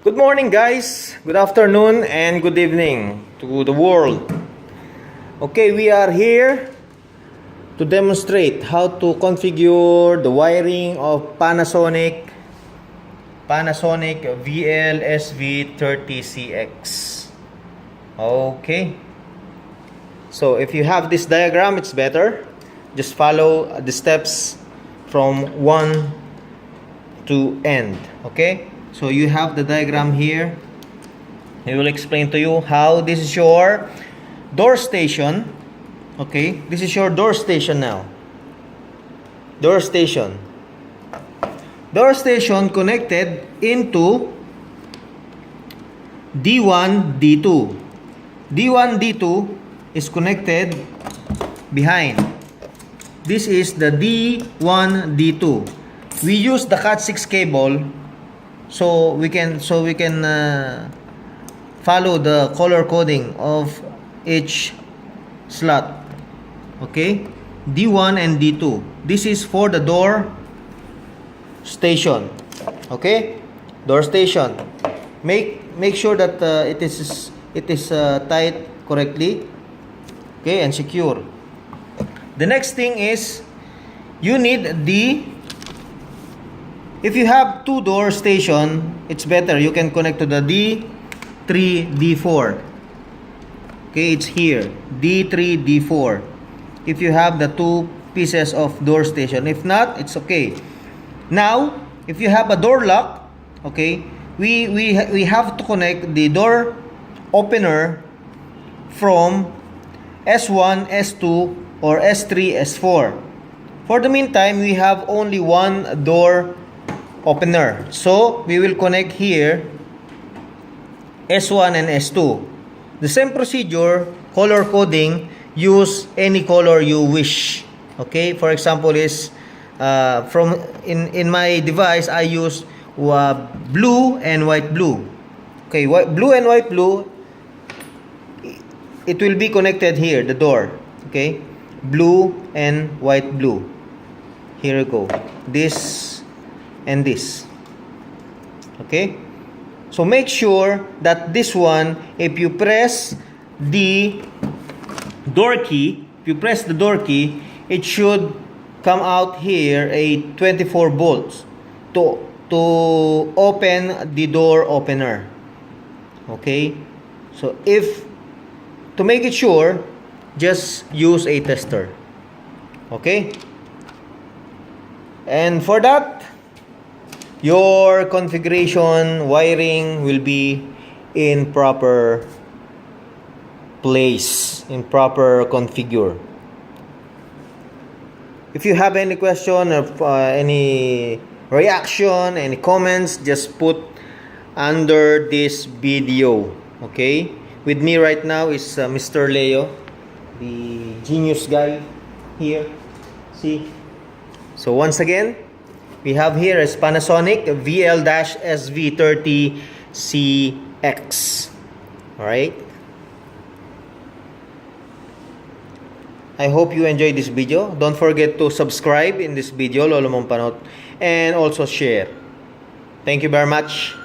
Good morning, guys. Good afternoon and good evening to the world. Okay, we are here to demonstrate how to configure the wiring of Panasonic VL-SV30CX. Okay. So if you have this diagram, it's better. Just follow the steps from 1 to end. Okay? So you have the diagram here. I will explain to you how this is your door station. Okay, this is your door station now. Door station connected into D1, D2. D1, D2 is connected behind. This is the D1, D2. We use the Cat6 cable so we can follow the color coding of each slot. Okay, D1 and D2. This is for the door station. Okay, door station. Make sure that it is tight correctly. Okay, and secure. The next thing is you need if you have two door station, it's better. You can connect to the D3, D4. Okay, it's here. D3, D4. If you have the two pieces of door station. If not, it's okay. Now, if you have a door lock, okay, we have to connect the door opener from S1, S2, or S3, S4. For the meantime, we have only one door opener. So, we will connect here S1 and S2. The same procedure, color coding, use any color you wish. Okay, for example is in my device I use blue and white blue. Okay, blue and white blue, it will be connected here, the door. Okay, blue and white blue. Here we go. This and this. Okay, so make sure that this one, if you press the door key, it should come out here a 24 volts to open the door opener. Okay, so to make it sure, just use a tester. Okay, and for that, your configuration wiring will be in proper place, in proper configure. If you have any question or any reaction, any comments, just put under this video. Okay, with me right now is Mr. Leo, the genius guy here. See, so once again, we have here is Panasonic VL-SV30CX. Alright. I hope you enjoyed this video. Don't forget to subscribe in this video, Lolo Mong Panot, and also share. Thank you very much.